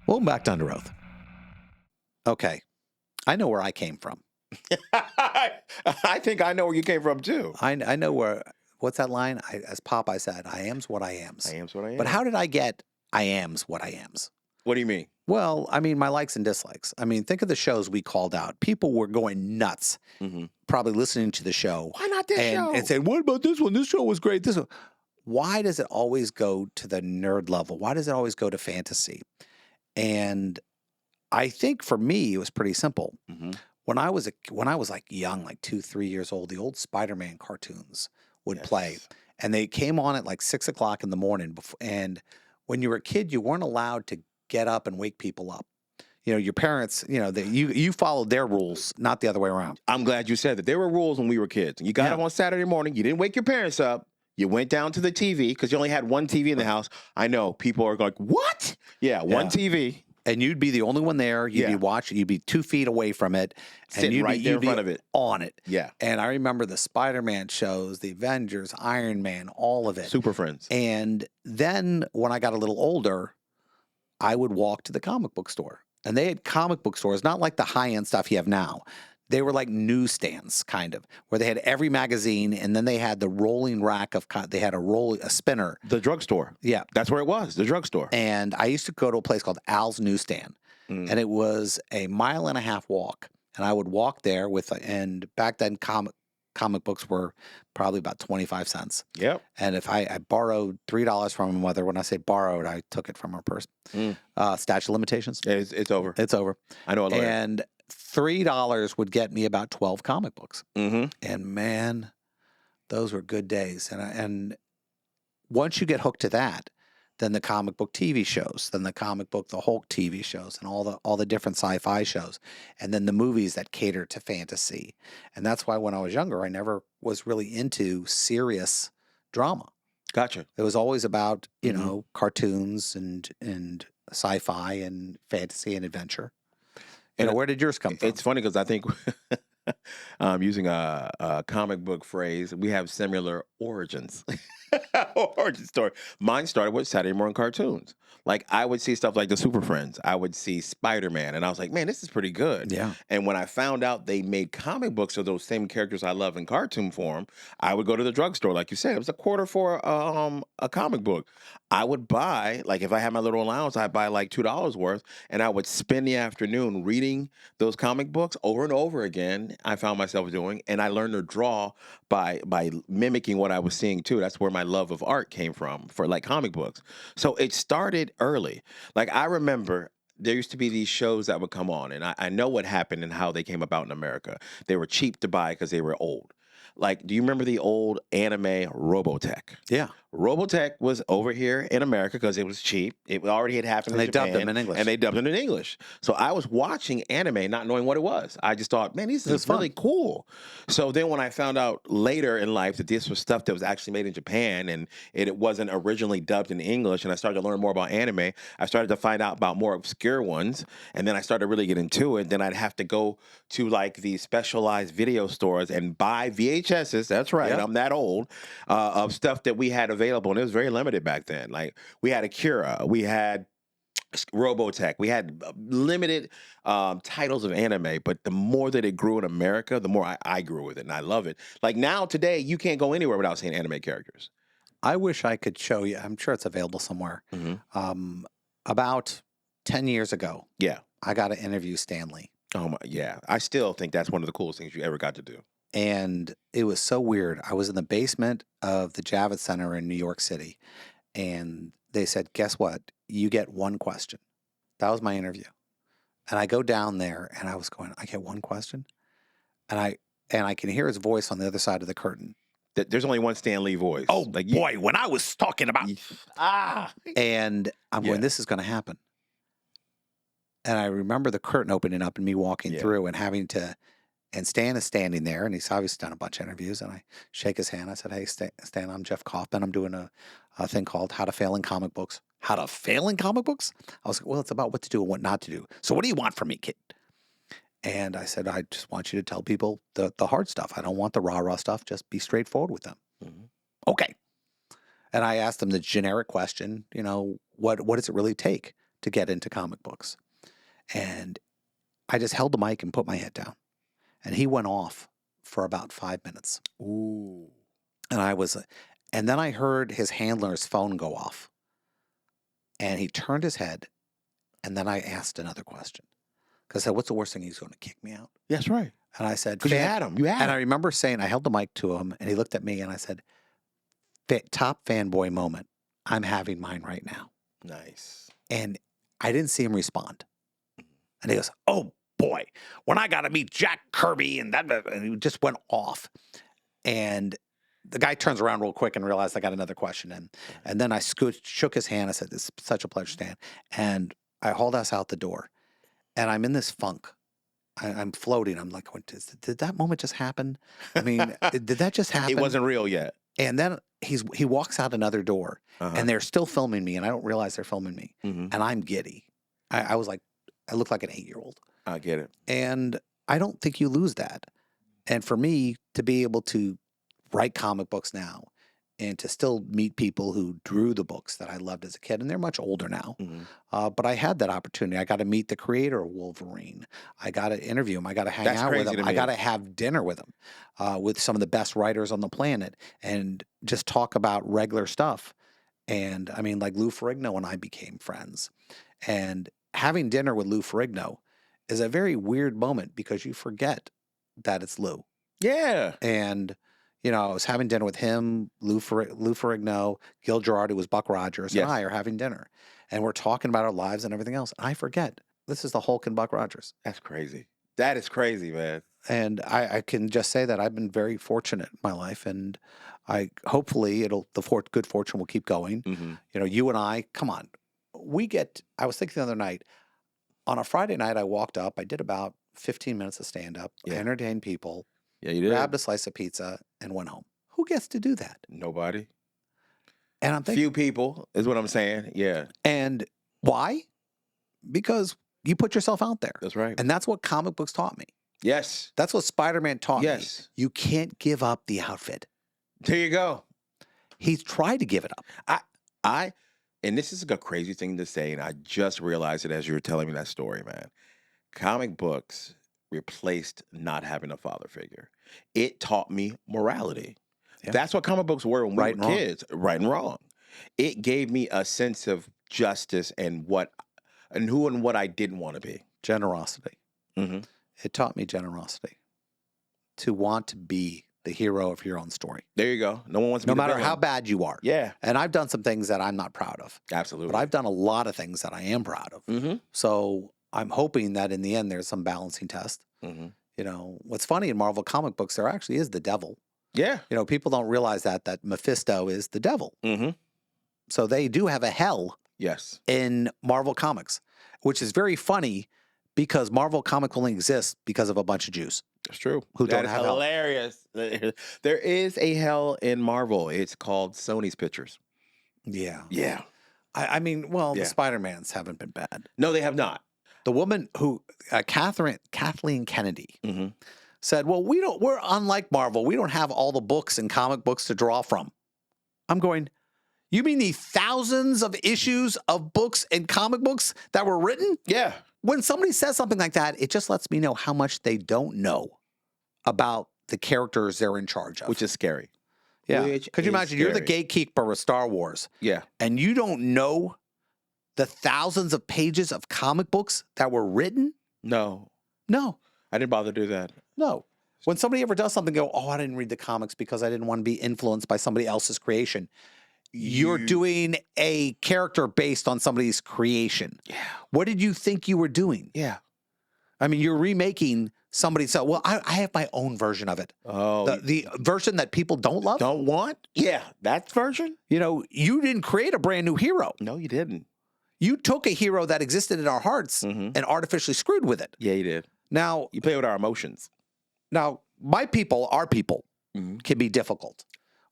Welcome back to Under Oath. Okay, I know where I came from. I think I know where you came from too. I know where. What's that line? As Popeye said, "I am's what I am's." I am's what I am. But how did I get I am's what I am's? What do you mean? Well, I mean my likes and dislikes. I mean, think of the shows we called out. People were going nuts, probably listening to the show. Why not this show? And saying, "What about this one? This show was great. This one." Why does it always go to the nerd level? Why does it always go to fantasy? And I think for me, it was pretty simple. When I was like young, like 2-3 years old, the old Spider-Man cartoons would play, and they came on at like 6 o'clock in the morning. And when you were a kid, you weren't allowed to get up and wake people up. You know, your parents, you followed their rules, not the other way around. I'm glad you said that. There were rules when we were kids. You got up on Saturday morning. You didn't wake your parents up. You went down to the TV because you only had one TV in the house. I know people are like, "What?" Yeah, one TV. And you'd be the only one there. You'd be watching. You'd be 2 feet away from it, and Sitting you'd right there in front of it, on it. Yeah. And I remember the Spider-Man shows, the Avengers, Iron Man, all of it. Super Friends. And then when I got a little older, I would walk to the comic book store, and they had comic book stores, not like the high-end stuff you have now. They were like newsstands, kind of, where they had every magazine, and then they had the rolling rack of. They had a spinner. The drugstore. Yeah, that's where it was. The drugstore. And I used to go to a place called Al's Newsstand, and it was a 1.5-mile walk. And I would walk there and back then comic books were probably about 25 cents. Yep. And if I borrowed $3 from my mother, when I say borrowed, I took it from her purse. Statute of limitations. It's over. It's over. I know a lawyer. And $3 would get me about 12 comic books. And man, those were good days. And once you get hooked to that, then the comic book TV shows, then the Hulk TV shows, and all the different sci-fi shows, and then the movies that cater to fantasy. And that's why when I was younger, I never was really into serious drama. Gotcha. It was always about, cartoons and sci-fi and fantasy and adventure. And where did yours come from? It's funny because I think using a comic book phrase, we have similar origins. Origin story. Mine started with Saturday morning cartoons. Like I would see stuff like the Super Friends. I would see Spider-Man, and I was like, "Man, this is pretty good." Yeah. And when I found out they made comic books of those same characters I love in cartoon form, I would go to the drugstore, like you said. It was $0.25 for a comic book. I would buy, like if I had my little allowance, I'd buy like $2 worth, and I would spend the afternoon reading those comic books over and over again. I found myself doing, and I learned to draw by mimicking what I was seeing too. That's where my love of art came from for like comic books. So it started early. Like I remember there used to be these shows that would come on, and I know what happened and how they came about in America. They were cheap to buy because they were old. Like, do you remember the old anime Robotech? Yeah. Robotech was over here in America because it was cheap. It already had happened in Japan. And they dubbed them in English. And they dubbed it in English. So I was watching anime not knowing what it was. I just thought, man, this is really cool. So then when I found out later in life that this was stuff that was actually made in Japan and it wasn't originally dubbed in English, and I started to learn more about anime, I started to find out about more obscure ones, and then I started to really get into it. Then I'd have to go to like these specialized video stores and buy VHSs, that's right, I'm that old, of stuff that we had available, and it was very limited back then. Like we had Akira, we had Robotech, we had limited titles of anime, but the more that it grew in America, the more I grew with it, and I love it. Like now, today, you can't go anywhere without seeing anime characters. I wish I could show you. I'm sure it's available somewhere. About 10 years ago, I got to interview Stan Lee. Oh my, yeah. I still think that's one of the coolest things you ever got to do. And it was so weird. I was in the basement of the Javits Center in New York City, and they said, "Guess what? You get one question." That was my interview. And I go down there, and I was going, "I get one question?" And I can hear his voice on the other side of the curtain. There's only one Stan Lee voice. Oh, like boy, when I was talking about... And I'm going, this is going to happen. And I remember the curtain opening up and me walking through and having to... And Stan is standing there, and he's obviously done a bunch of interviews, and I shake his hand. I said, "Hey, Stan, I'm Jeff Kaufman. I'm doing a thing called How to Fail in Comic Books." How to fail in comic books? I was like, "Well, it's about what to do and what not to do. So what do you want from me, kid?" And I said, "I just want you to tell people the hard stuff. I don't want the rah-rah stuff. Just be straightforward with them." Okay. And I asked him the generic question, what does it really take to get into comic books. And I just held the mic and put my head down. And he went off for about 5 minutes. Ooh. And then I heard his handler's phone go off. And he turned his head. And then I asked another question. Because I said, what's the worst thing? He's going to kick me out. That's right. And I said, because you had him. And I remember saying, I held the mic to him and he looked at me and I said, top fanboy moment. I'm having mine right now. Nice. And I didn't see him respond. And he goes, oh boy, when I got to meet Jack Kirby and he just went off. And the guy turns around real quick and realized I got another question. And then I shook his hand. I said, this is such a pleasure, Stan. And I hauled us out the door. And I'm in this funk. I'm floating. I'm like, did that moment just happen? I mean, did that just happen? It wasn't real yet. And then he walks out another door, and they're still filming me, and I don't realize they're filming me. And I'm giddy. I was like, I look like an 8-year-old. I get it. And I don't think you lose that. And for me to be able to write comic books now and to still meet people who drew the books that I loved as a kid, and they're much older now. But I had that opportunity. I got to meet the creator of Wolverine. I got to interview him. I got to hang out with him. I got to have dinner with him, with some of the best writers on the planet, and just talk about regular stuff. And I mean, like Lou Ferrigno and I became friends. And having dinner with Lou Ferrigno is a very weird moment because you forget that it's Lou. Yeah. And you know, I was having dinner with him, Lou Ferrigno, Gil Gerard, who was Buck Rogers, and I are having dinner. And we're talking about our lives and everything else. And I forget, this is the Hulk and Buck Rogers. That's crazy. That is crazy, man. And I can just say that I've been very fortunate in my life. And hopefully good fortune will keep going. You know, you and I, come on. I was thinking the other night, on a Friday night, I walked up, I did about 15 minutes of stand-up, I entertained people. Yeah, you did. Grabbed a slice of pizza and went home. Who gets to do that? Nobody. And I'm thinking, few people is what I'm saying. Yeah. And why? Because you put yourself out there. That's right. And that's what comic books taught me. Yes. That's what Spider-Man taught me. You can't give up the outfit. There you go. He tried to give it up. And this is a crazy thing to say, and I just realized it as you were telling me that story, man. Comic books replaced not having a father figure. It taught me morality. Yeah. That's what comic books were when we were kids, right and wrong. It gave me a sense of justice and who and what I didn't want to be. Generosity. It taught me generosity. To want to be the hero of your own story. There you go. No one wants to be no matter how bad you are. Yeah. And I've done some things that I'm not proud of. Absolutely. But I've done a lot of things that I am proud of. So I'm hoping that in the end there's some balancing test. You know, what's funny in Marvel comic books, there actually is the devil. Yeah. You know, people don't realize that Mephisto is the devil. So they do have a hell in Marvel comics, which is very funny because Marvel comics only exists because of a bunch of Jews. That's true. Who don't have hilarious. There is a hell in Marvel. It's called Sony's Pictures. Yeah. Yeah. I mean, the Spider-Mans haven't been bad. No, they have not. The woman who, Kathleen Kennedy, said, well, we're unlike Marvel. We don't have all the books and comic books to draw from. I'm going, you mean the thousands of issues of books and comic books that were written? Yeah. When somebody says something like that, it just lets me know how much they don't know about the characters they're in charge of. Which is scary. Yeah. Could you imagine you're the gatekeeper of Star Wars? Yeah. And you don't know the thousands of pages of comic books that were written? No. I didn't bother to do that. No. When somebody ever does something, go, oh, I didn't read the comics because I didn't want to be influenced by somebody else's creation. You're doing a character based on somebody's creation. Yeah. What did you think you were doing? Yeah. I mean, you're remaking somebody's. Well, I have my own version of it. Oh. The version that people don't love? Don't want? Yeah. That version? You know, you didn't create a brand new hero. No, you didn't. You took a hero that existed in our hearts and artificially screwed with it. Yeah, you did. Now, you play with our emotions. Now, our people, can be difficult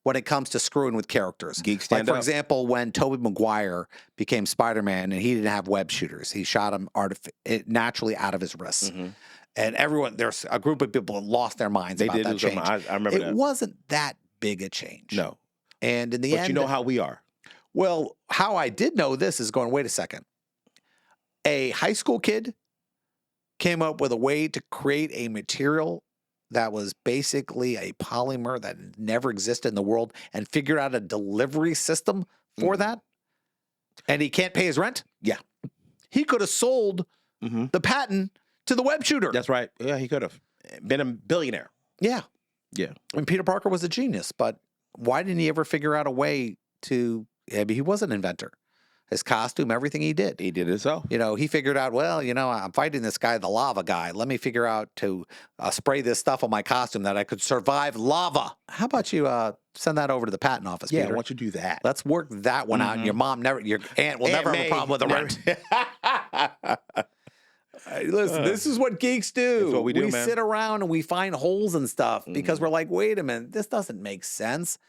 when it comes to screwing with characters. Geek stand up. For example, when Tobey Maguire became Spider-Man and he didn't have web shooters, he shot him naturally out of his wrists. And there's a group of people that lost their minds about that change. I remember that. It wasn't that big a change. No. And in the end. But you know how we are. Well, how I did know this is going, wait a second. A high school kid came up with a way to create a material that was basically a polymer that never existed in the world and figured out a delivery system for that. And he can't pay his rent. Yeah. He could have sold the patent to the web shooter. That's right. Yeah, he could have been a billionaire. Yeah. Yeah. And Peter Parker was a genius, but why didn't he ever figure out a way to, he was an inventor. His costume, everything he did. He did it himself. You know, he figured out, well, you know, I'm fighting this guy, the lava guy. Let me figure out to spray this stuff on my costume that I could survive lava. How about you send that over to the patent office, Yeah, Peter? why don't you do that? Let's work that one out. And your aunt will never have a problem with the rent. Listen, this is what geeks do. That's what we do, we man. sit around and we find holes and stuff because we're like, wait a minute, this doesn't make sense.